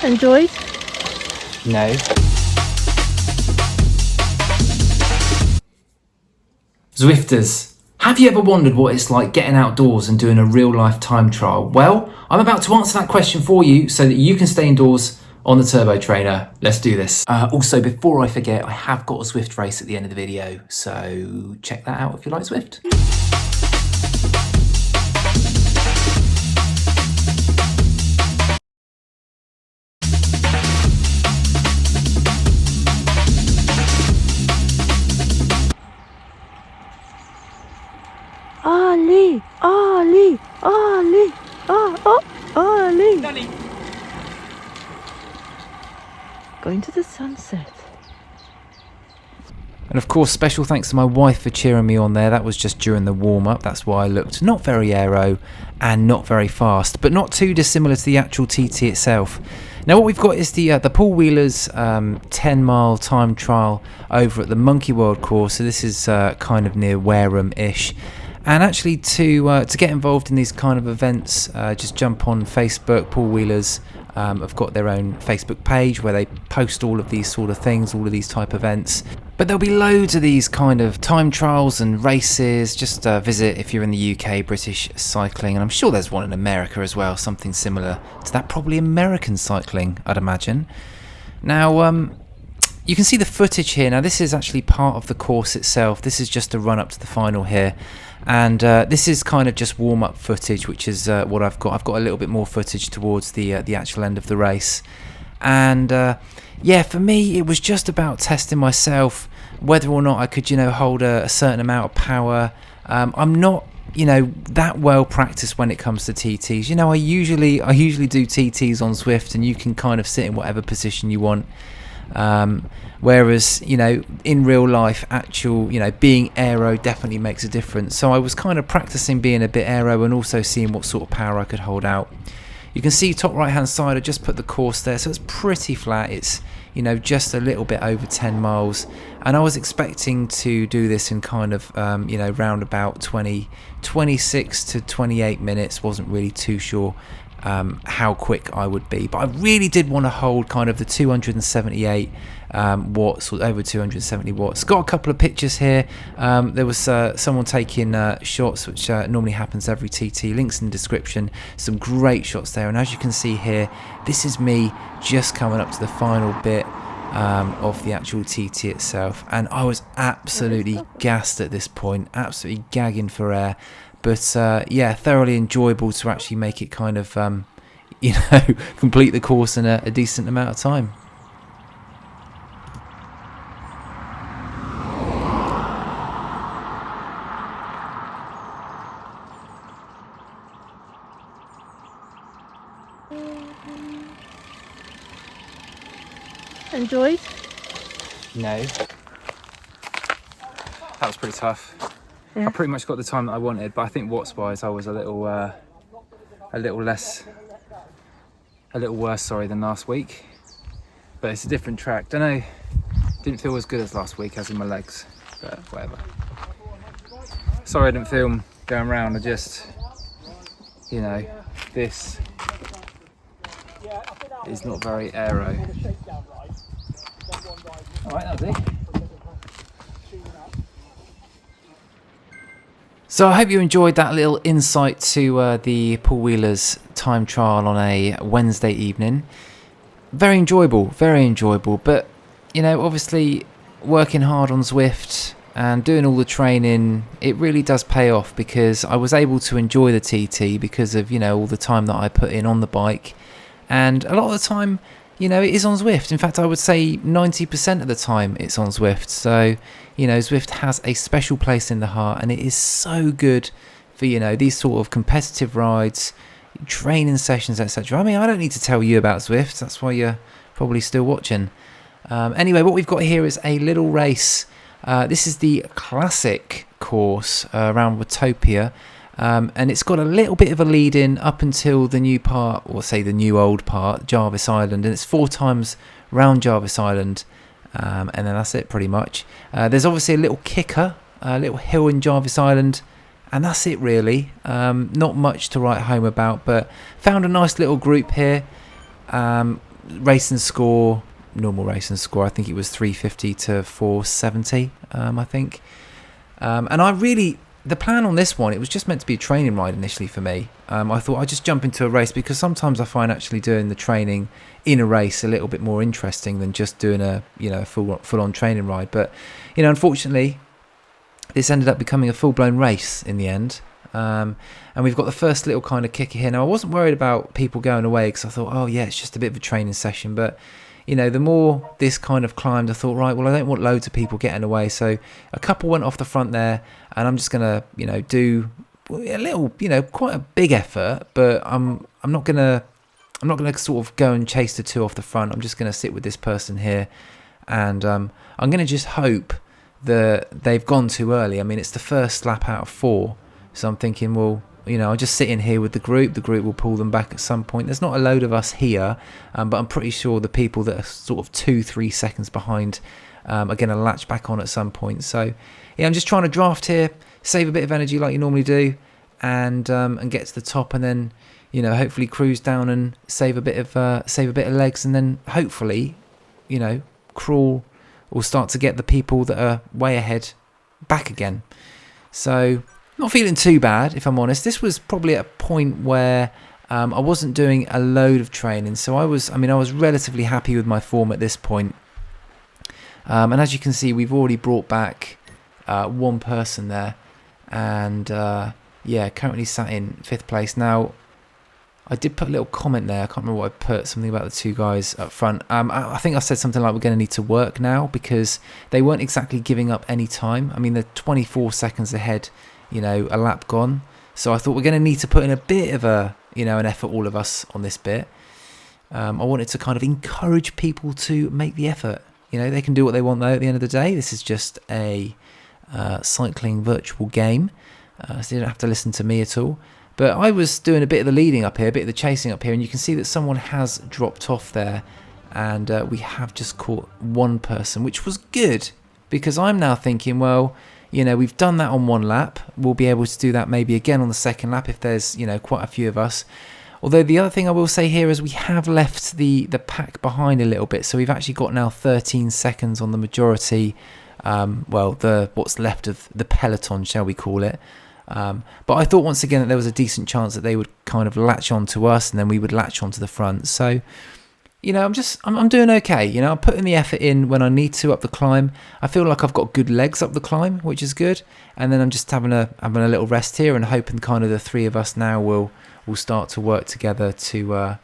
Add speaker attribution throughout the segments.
Speaker 1: Enjoyed?
Speaker 2: No. Zwifters, have you ever wondered what it's like getting outdoors and doing a real-life time trial? Well, I'm about to answer that question for you so that you can stay indoors on the turbo trainer. Let's do this. Also, before I forget, I have got a Zwift race at the end of the video, so check that out if you like Zwift.
Speaker 1: Ali, Ali, Ali, Ali.
Speaker 2: Danny.
Speaker 1: Going to the sunset.
Speaker 2: And of course, special thanks to my wife for cheering me on there. That was just during the warm-up. That's why I looked not very aero and not very fast, but not too dissimilar to the actual TT itself. Now what we've got is the Paul Wheeler's 10-mile time trial over at the Monkey World course. So this is kind of near Wareham-ish. And actually to get involved in these kind of events, just jump on Facebook. Paul Wheeler's have got their own Facebook page where they post all of these sort of things, all of these type events. But there'll be loads of these kind of time trials and races. Just visit if you're in the UK, British cycling, and I'm sure there's one in America as well, something similar to that, probably American cycling, I'd imagine. Now, you can see the footage here. Now, this is actually part of the course itself. This is just a run up to the final here. And this is kind of just warm-up footage, which is what I've got. I've got a little bit more footage towards the actual end of the race. And yeah, for me, it was just about testing myself, whether or not I could, hold a certain amount of power. I'm not, that well practiced when it comes to TTs. I usually do TTs on Zwift, and you can kind of sit in whatever position you want. Whereas in real life, actual being aero definitely makes a difference. So I was kind of practicing being a bit aero and also seeing what sort of power I could hold out. You can see top right hand side, I just put the course there, so it's pretty flat. It's just a little bit over 10 miles, and I was expecting to do this in kind of round about 26 to 28 minutes. Wasn't really too sure how quick I would be, but I really did want to hold kind of the 278 watts, or over 270 watts. Got a couple of pictures here. There was someone taking shots, which normally happens every TT. Links in the description. Some great shots there, and as you can see here, this is me just coming up to the final bit of the actual TT itself, and I was absolutely gassed at this point, absolutely gagging for air. But yeah, thoroughly enjoyable to actually make it kind of, complete the course in a decent amount of time.
Speaker 1: Enjoyed?
Speaker 2: No. That was pretty tough.
Speaker 1: Yeah.
Speaker 2: I pretty much got the time that I wanted, but I think watts-wise I was a little worse, than last week. But it's a different track. Don't know, didn't feel as good as last week as in my legs, but whatever. Sorry I didn't film going round. I just, this is not very aero. All right, that'll do. So I hope you enjoyed that little insight to the Paul Wheeler's time trial on a Wednesday evening. Very enjoyable, but obviously working hard on Zwift and doing all the training, it really does pay off, because I was able to enjoy the TT because of all the time that I put in on the bike, and a lot of the time it is on Zwift. In fact, I would say 90% of the time it's on Zwift. So Zwift has a special place in the heart, and it is so good for these sort of competitive rides, training sessions, etc. I mean, I don't need to tell you about Zwift, that's why you're probably still watching. Anyway, what we've got here is a little race. This is the classic course around Watopia, and it's got a little bit of a lead in up until the new part, or say the new old part, Jarvis Island, and it's 4 times round Jarvis Island. And then that's it pretty much. There's obviously a little kicker, a little hill in Jarvis Island, and that's it really. Not much to write home about, but found a nice little group here. racing score, normal racing score, I think it was 350 to 470, I think. And the plan on this one, it was just meant to be a training ride initially for me. I thought I'd just jump into a race, because sometimes I find actually doing the training in a race a little bit more interesting than just doing a full-on training ride. But unfortunately, this ended up becoming a full-blown race in the end. And we've got the first little kind of kicker here. Now, I wasn't worried about people going away, because I thought, oh yeah, it's just a bit of a training session. But the more this kind of climbed, I thought, right, well, I don't want loads of people getting away. So a couple went off the front there, and I'm just gonna do a little, quite a big effort, but I'm not gonna sort of go and chase the two off the front. I'm just gonna sit with this person here, and I'm gonna just hope that they've gone too early. I mean, it's the first lap out of 4, so I'm thinking, well, I'll just sit in here with the group. The group will pull them back at some point. There's not a load of us here, but I'm pretty sure the people that are sort of 2-3 seconds behind are going to latch back on at some point. So, yeah, I'm just trying to draft here, save a bit of energy like you normally do, and get to the top, and then hopefully cruise down and save a bit of legs, and then hopefully crawl or start to get the people that are way ahead back again. So, not feeling too bad, if I'm honest. This was probably at a point where I wasn't doing a load of training, so I was relatively happy with my form at this point. And as you can see, we've already brought back one person there, and currently sat in 5th place. Now, I did put a little comment there. I can't remember what I put, something about the two guys up front. I think I said something like, we're going to need to work now, because they weren't exactly giving up any time. I mean, they're 24 seconds ahead, a lap gone. So I thought we're going to need to put in a bit of an effort, all of us, on this bit. I wanted to kind of encourage people to make the effort. They can do what they want, though, at the end of the day. This is just a cycling virtual game, so you don't have to listen to me at all. But I was doing a bit of the leading up here, a bit of the chasing up here, and you can see that someone has dropped off there, and we have just caught one person, which was good, because I'm now thinking, well, we've done that on one lap. We'll be able to do that maybe again on the second lap if there's, quite a few of us. Although the other thing I will say here is we have left the pack behind a little bit. So we've actually got now 13 seconds on the majority, what's left of the peloton, shall we call it. But I thought once again that there was a decent chance that they would kind of latch on to us, and then we would latch onto the front. So, I'm doing okay. I'm putting the effort in when I need to up the climb. I feel like I've got good legs up the climb, which is good. And then I'm just having a little rest here, and hoping kind of the three of us now will start to work together to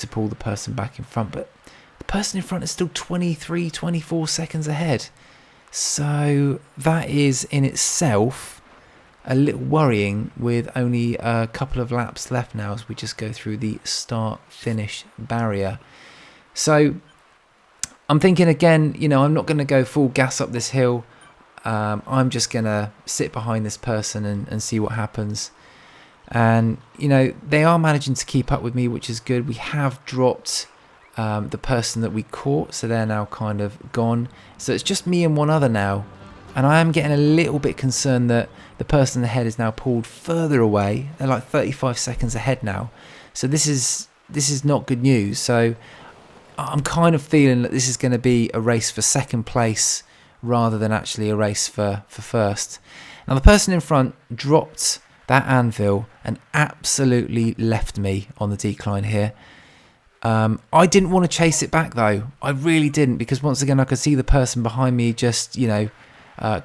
Speaker 2: pull the person back in front. But the person in front is still 23, 24 seconds ahead. So that is in itself a little worrying, with only a couple of laps left now as we just go through the start-finish barrier. So I'm thinking again, I'm not going to go full gas up this hill. I'm just going to sit behind this person and see what happens. And, they are managing to keep up with me, which is good. We have dropped the person that we caught, so they're now kind of gone. So it's just me and one other now. And I am getting a little bit concerned that the person ahead is now pulled further away. They're like 35 seconds ahead now. So this is not good news. So I'm kind of feeling that this is going to be a race for second place rather than actually a race for first. Now, the person in front dropped that anvil and absolutely left me on the decline here. I didn't want to chase it back, though. I really didn't, because once again I could see the person behind me just,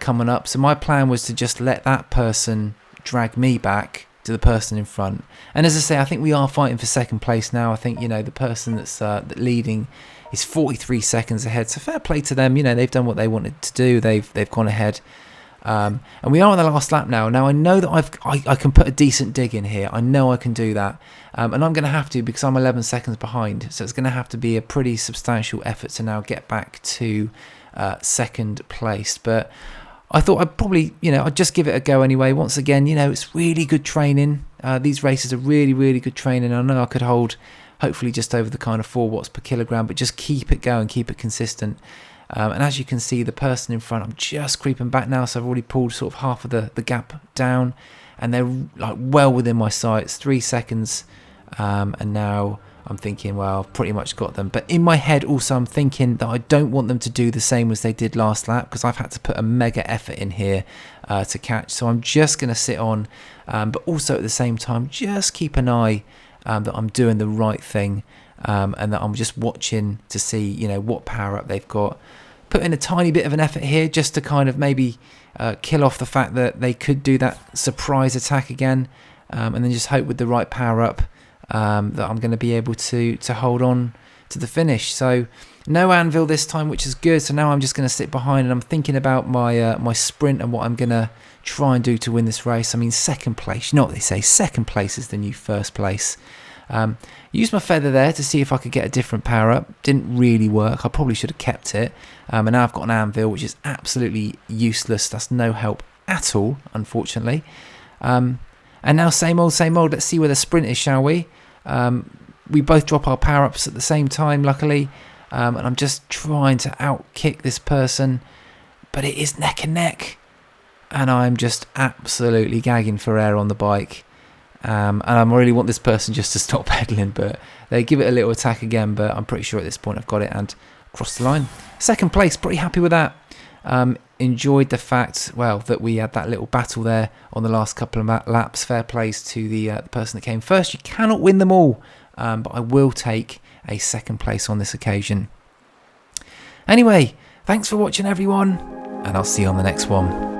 Speaker 2: coming up. So my plan was to just let that person drag me back to the person in front. And as I say, I think we are fighting for second place now. I think, the person that's leading is 43 seconds ahead. So fair play to them. They've done what they wanted to do. They've gone ahead. And we are on the last lap now. Now I know that I can put a decent dig in here. I know I can do that. And I'm going to have to, because I'm 11 seconds behind. So it's going to have to be a pretty substantial effort to now get back to second place. But I thought I'd probably, I'd just give it a go anyway. Once again, it's really good training. These races are really, really good training. I know I could hold hopefully just over the kind of 4 watts per kilogram, but just keep it going, keep it consistent. And as you can see, the person in front, I'm just creeping back now, so I've already pulled sort of half of the gap down, and they're like well within my sights, 3 seconds, and now I'm thinking, well, I've pretty much got them. But in my head also I'm thinking that I don't want them to do the same as they did last lap, because I've had to put a mega effort in here to catch. So I'm just going to sit on, but also at the same time just keep an eye that I'm doing the right thing, and that I'm just watching to see, you know, what power up they've got. Put in a tiny bit of an effort here just to kind of maybe kill off the fact that they could do that surprise attack again, and then just hope with the right power up that I'm going to be able to hold on to the finish. So no anvil this time, which is good. So now I'm just going to sit behind and I'm thinking about my my sprint and what I'm going to try and do to win this race. I mean, second place, you know what they say, second place is the new first place. Used my feather there to see if I could get a different power up. Didn't really work. I probably should have kept it. And now I've got an anvil, which is absolutely useless. That's no help at all, unfortunately. And now same old, same old. Let's see where the sprint is, shall we? We both drop our power ups at the same time, luckily. And I'm just trying to outkick this person, but it is neck and neck. And I'm just absolutely gagging for air on the bike. And I really want this person just to stop pedaling, but they give it a little attack again, but I'm pretty sure at this point I've got it and crossed the line. Second place, pretty happy with that. Enjoyed the fact, well, that we had that little battle there on the last couple of laps. Fair plays to the person that came first. You cannot win them all, but I will take a second place on this occasion. Anyway, thanks for watching, everyone, and I'll see you on the next one.